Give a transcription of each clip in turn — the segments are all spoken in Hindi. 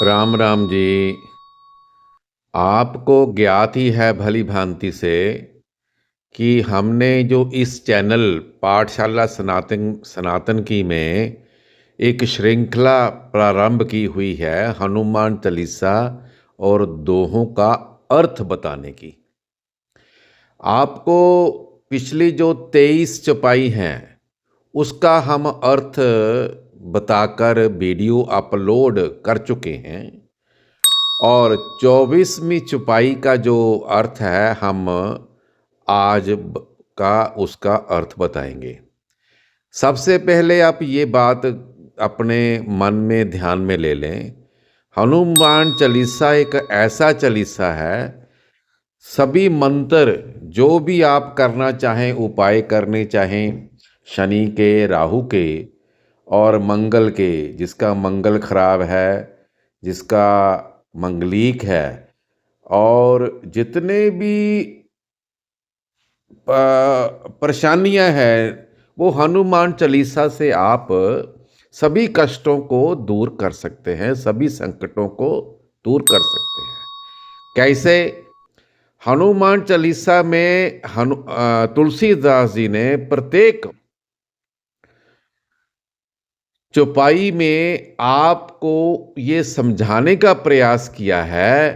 राम राम जी। आपको ज्ञात ही है भली भांति से कि हमने जो इस चैनल पाठशाला सनातन सनातन की में एक श्रृंखला प्रारंभ की हुई है हनुमान चालीसा और दोहों का अर्थ बताने की। आपको पिछली जो 23 चौपाई हैं उसका हम अर्थ बताकर वीडियो अपलोड कर चुके हैं और 24वीं चौपाई का जो अर्थ है हम आज का उसका अर्थ बताएंगे। सबसे पहले आप ये बात अपने मन में ध्यान में ले लें, हनुमान चालीसा एक ऐसा चालीसा है, सभी मंत्र जो भी आप करना चाहें, उपाय करने चाहें, शनि के, राहु के और मंगल के, जिसका मंगल खराब है, जिसका मंगलीक है, और जितने भी परेशानियां हैं वो हनुमान चालीसा से आप सभी कष्टों को दूर कर सकते हैं, सभी संकटों को दूर कर सकते हैं। कैसे? हनुमान चालीसा में तुलसीदास जी ने प्रत्येक चौपाई में आपको ये समझाने का प्रयास किया है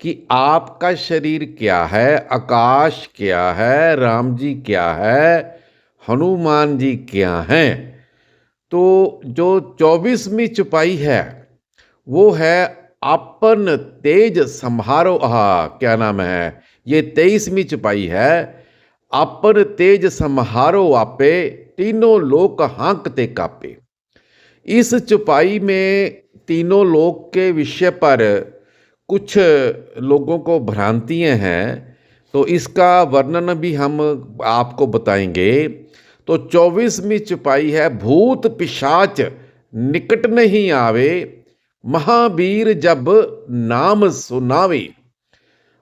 कि आपका शरीर क्या है, आकाश क्या है, राम जी क्या है, हनुमान जी क्या हैं। तो जो 24वीं चौपाई है वो है अपन तेज संहारो। क्या नाम है, ये 23वीं चौपाई है। अपन तेज संहारो आपे, तीनों लोक हाँकते कापे। इस चौपाई में तीनों लोक के विषय पर कुछ लोगों को भ्रांतियां हैं, तो इसका वर्णन भी हम आपको बताएंगे। तो 24वीं चौपाई है, भूत पिशाच निकट नहीं आवे, महावीर जब नाम सुनावे।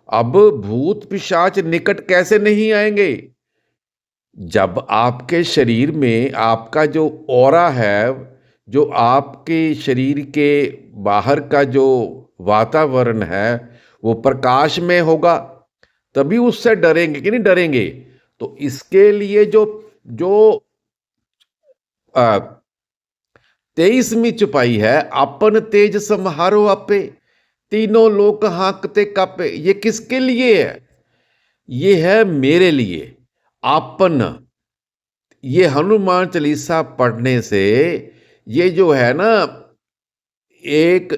अब भूत पिशाच निकट कैसे नहीं आएंगे? जब आपके शरीर में आपका जो ऑरा है, जो आपके शरीर के बाहर का जो वातावरण है वो प्रकाश में होगा, तभी उससे डरेंगे कि नहीं डरेंगे। तो इसके लिए जो जो 23वीं चौपाई है, अपन तेज सम्हारो आपे, तीनों लोक हाँकते कापे, ये किसके लिए है? ये है मेरे लिए। आपन, ये हनुमान चालीसा पढ़ने से ये जो है ना, एक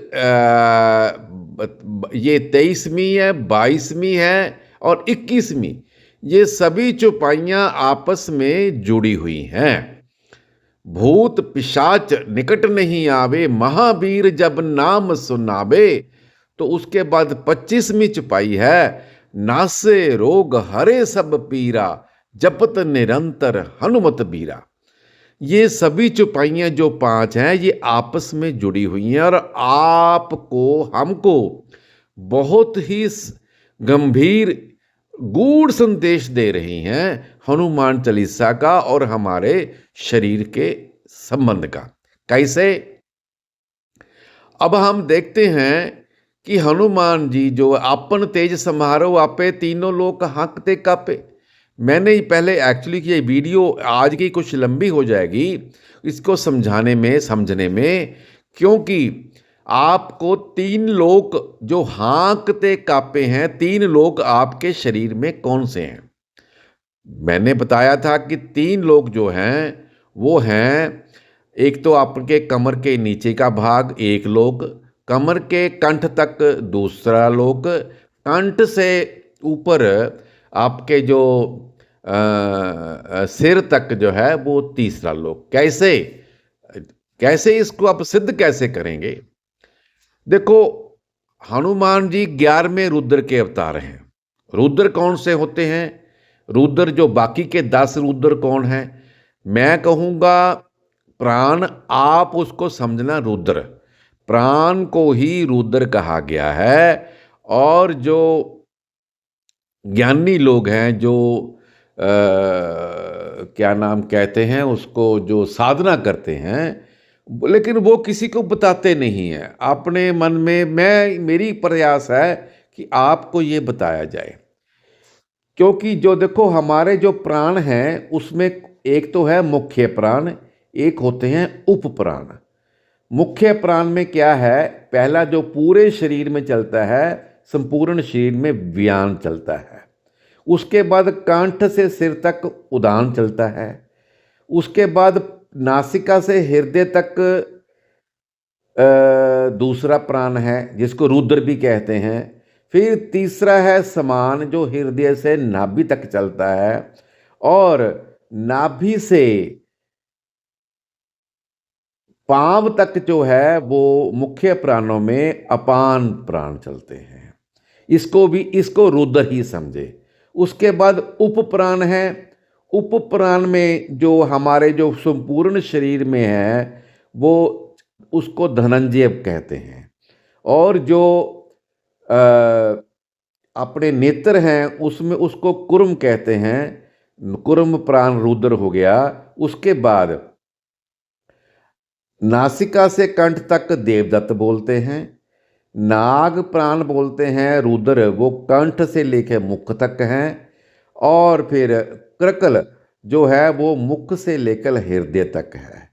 ये 23वीं है, 22वीं है और 21वीं, ये सभी चौपाइयां आपस में जुड़ी हुई हैं। भूत पिशाच निकट नहीं आवे, महावीर जब नाम सुनावे। तो उसके बाद 25वीं चौपाई है, नासे रोग हरे सब पीरा, जपत निरंतर हनुमत बीरा। ये सभी चौपाइयां जो 5 हैं ये आपस में जुड़ी हुई हैं और आपको, हमको बहुत ही गंभीर गूढ़ संदेश दे रही हैं हनुमान चालीसा का और हमारे शरीर के संबंध का। कैसे? अब हम देखते हैं कि हनुमान जी जो अपन तेज समारो आपे, तीनों लोग हाँकते कापे। मैंने पहले एक्चुअली ये वीडियो आज की कुछ लंबी हो जाएगी इसको समझाने में, समझने में, क्योंकि आपको 3 लोक जो हाँकते कापे हैं, 3 लोक आपके शरीर में कौन से हैं? मैंने बताया था कि 3 लोक जो हैं वो हैं, एक तो आपके कमर के नीचे का भाग एक लोक, कमर के कंठ तक दूसरा लोक, कंठ से ऊपर आपके जो सिर तक जो है वो तीसरा लोक। कैसे? कैसे इसको आप सिद्ध कैसे करेंगे? देखो, हनुमान जी 11वें रुद्र के अवतार हैं। रुद्र कौन से होते हैं? रुद्र जो बाकी के 10 रुद्र कौन हैं? मैं कहूँगा प्राण, आप उसको समझना रुद्र, प्राण को ही रुद्र कहा गया है। और जो ज्ञानी लोग हैं, जो क्या नाम कहते हैं उसको, जो साधना करते हैं, लेकिन वो किसी को बताते नहीं हैं। अपने मन में मेरी प्रयास है कि आपको ये बताया जाए। क्योंकि जो देखो हमारे जो प्राण हैं उसमें एक तो है मुख्य प्राण, एक होते हैं उपप्राण। मुख्य प्राण में क्या है, पहला जो पूरे शरीर में चलता है, संपूर्ण शरीर में व्यान चलता है। उसके बाद कंठ से सिर तक उदान चलता है। उसके बाद नासिका से हृदय तक दूसरा प्राण है जिसको रुद्र भी कहते हैं। फिर तीसरा है समान जो हृदय से नाभि तक चलता है। और नाभि से पांव तक जो है वो मुख्य प्राणों में अपान प्राण चलते हैं। इसको रुद्र ही समझे। उसके बाद उप प्राण है। उप प्राण में जो हमारे जो संपूर्ण शरीर में है वो उसको धनंजय कहते हैं। और जो अ, अपने नेत्र हैं उसमें उसको कुर्म कहते हैं। कुर्म प्राण रुद्र हो गया। उसके बाद नासिका से कंठ तक देवदत्त बोलते हैं। नाग प्राण बोलते हैं रुद्र, वो कंठ से लेकर मुख तक हैं। और फिर कृकल जो है वो मुख से लेकर हृदय तक है।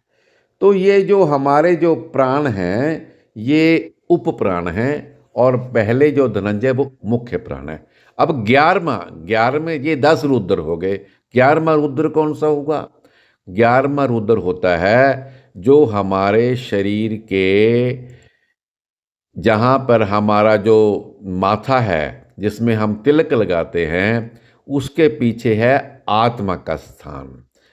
तो ये जो हमारे जो प्राण हैं ये उप प्राण हैं। और पहले जो धनंजय वो मुख्य प्राण है। अब 11वां ये 10 रुद्र हो गए। 11वां रुद्र कौन सा होगा? 11वां रुद्र होता है जो हमारे शरीर के जहाँ पर हमारा जो माथा है जिसमें हम तिलक लगाते हैं उसके पीछे है आत्मा का स्थान,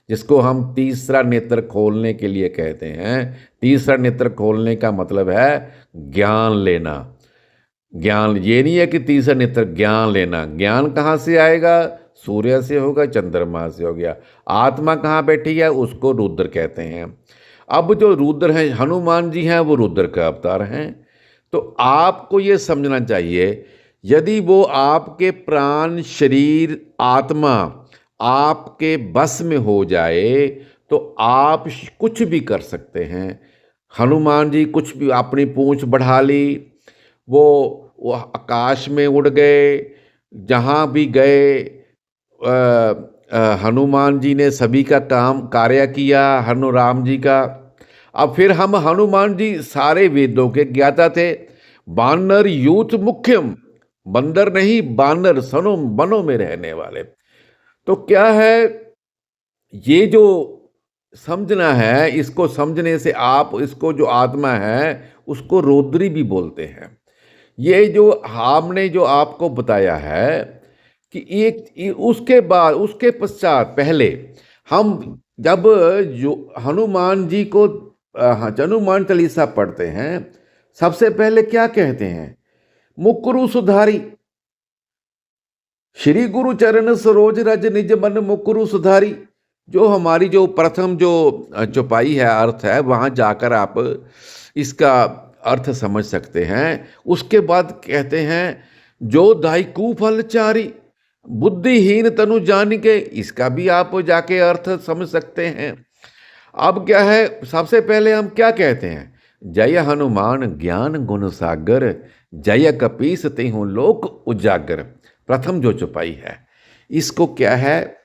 जिसको हम तीसरा नेत्र खोलने के लिए कहते हैं। तीसरा नेत्र खोलने का मतलब है ज्ञान लेना। ज्ञान ये नहीं है कि तीसरा नेत्र ज्ञान लेना। ज्ञान कहाँ से आएगा? सूर्य से होगा, चंद्रमा से हो गया। आत्मा कहाँ बैठी है? उसको रुद्र कहते हैं। अब जो रुद्र हैं हनुमान जी हैं वो रुद्र का अवतार हैं। तो आपको ये समझना चाहिए यदि वो आपके प्राण शरीर आत्मा आपके बस में हो जाए तो आप कुछ भी कर सकते हैं। हनुमान जी कुछ भी, अपनी पूंछ बढ़ा ली, वो आकाश में उड़ गए, जहाँ भी गए हनुमान जी ने सभी का काम कार्य किया राम जी का। अब फिर हम हनुमान जी सारे वेदों के ज्ञाता थे। बानर यूथ मुख्यम, बंदर नहीं बानर, सनो वनों में रहने वाले। तो क्या है, ये जो समझना है, इसको समझने से आप इसको जो आत्मा है उसको रौद्री भी बोलते हैं। ये जो हमने जो आपको बताया है कि एक उसके बाद उसके पश्चात पहले हम जब जो हनुमान जी को हनुमान चालीसा पढ़ते हैं सबसे पहले क्या कहते हैं? मुकुरु सुधारी, श्री गुरु चरण सरोज रज निज मन मुकुरु सुधारी। जो हमारी जो प्रथम जो चौपाई है, अर्थ है, वहां जाकर आप इसका अर्थ समझ सकते हैं। उसके बाद कहते हैं जो दायकू फल चारी, बुद्धिहीन तनु जान के, इसका भी आप जाके अर्थ समझ सकते हैं। अब क्या है, सबसे पहले हम क्या कहते हैं? जय हनुमान ज्ञान गुण सागर, जय कपीस तिहुँ लोक उजागर। प्रथम जो चौपाई है, इसको क्या है,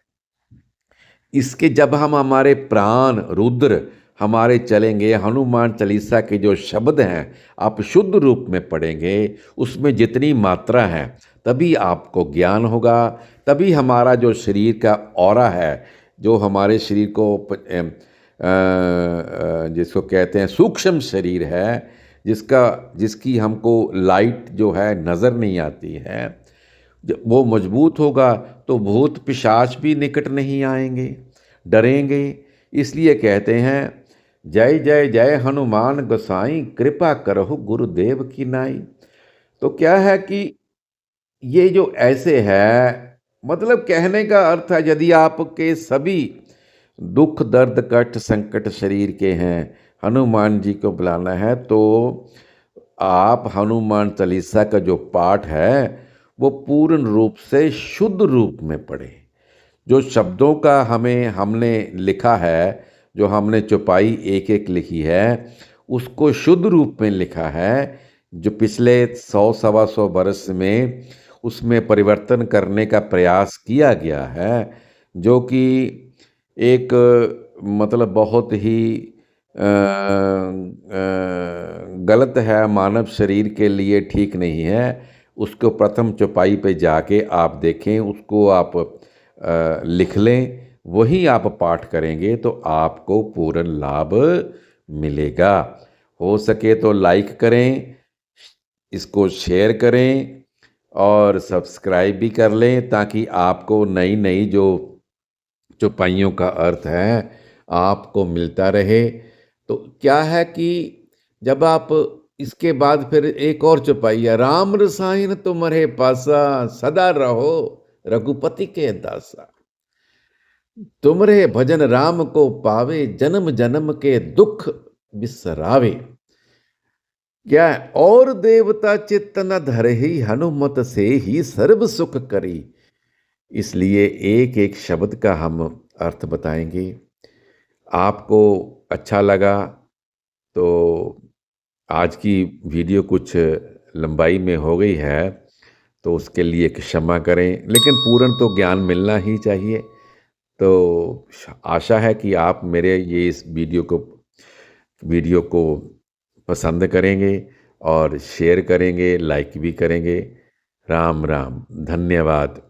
इसके जब हम हमारे प्राण रुद्र हमारे चलेंगे, हनुमान चालीसा के जो शब्द हैं आप शुद्ध रूप में पढ़ेंगे, उसमें जितनी मात्रा है तभी आपको ज्ञान होगा। तभी हमारा जो शरीर का ऑरा है, जो हमारे शरीर को जिसको कहते हैं सूक्ष्म शरीर है, जिसकी हमको लाइट जो है नज़र नहीं आती है, जब वो मजबूत होगा तो भूत पिशाच भी निकट नहीं आएंगे, डरेंगे। इसलिए कहते हैं जय जय जय हनुमान गोसाई, कृपा करहु गुरुदेव की नाई। तो क्या है कि ये जो ऐसे है, मतलब कहने का अर्थ है यदि आपके सभी दुख दर्द कष्ट संकट शरीर के हैं, हनुमान जी को बुलाना है तो आप हनुमान चालीसा का जो पाठ है वो पूर्ण रूप से शुद्ध रूप में पढ़ें। जो शब्दों का हमने लिखा है जो हमने चौपाई एक एक लिखी है उसको शुद्ध रूप में लिखा है, जो पिछले 100 सवा 100 बरस में उसमें परिवर्तन करने का प्रयास किया गया है, जो कि एक मतलब बहुत ही गलत है, मानव शरीर के लिए ठीक नहीं है। उसको प्रथम चौपाई पे जाके आप देखें, उसको आप लिख लें, वही आप पाठ करेंगे तो आपको पूर्ण लाभ मिलेगा। हो सके तो लाइक करें, इसको शेयर करें और सब्सक्राइब भी कर लें, ताकि आपको नई नई जो चौपाइयों का अर्थ है आपको मिलता रहे। तो क्या है कि जब आप इसके बाद फिर एक और चौपाई है, राम रसायन तुम्हारे पासा सदा रहो रघुपति के दासा, तुमरे भजन राम को पावे जन्म जन्म के दुख बिसरावे। क्या है? और देवता चित्त न धरहि हनुमत से ही सर्व सुख करी। इसलिए एक एक शब्द का हम अर्थ बताएंगे। आपको अच्छा लगा तो आज की वीडियो कुछ लंबाई में हो गई है, तो उसके लिए क्षमा करें, लेकिन पूर्ण तो ज्ञान मिलना ही चाहिए। तो आशा है कि आप मेरे ये इस वीडियो को पसंद करेंगे और शेयर करेंगे, लाइक भी करेंगे। राम राम, धन्यवाद।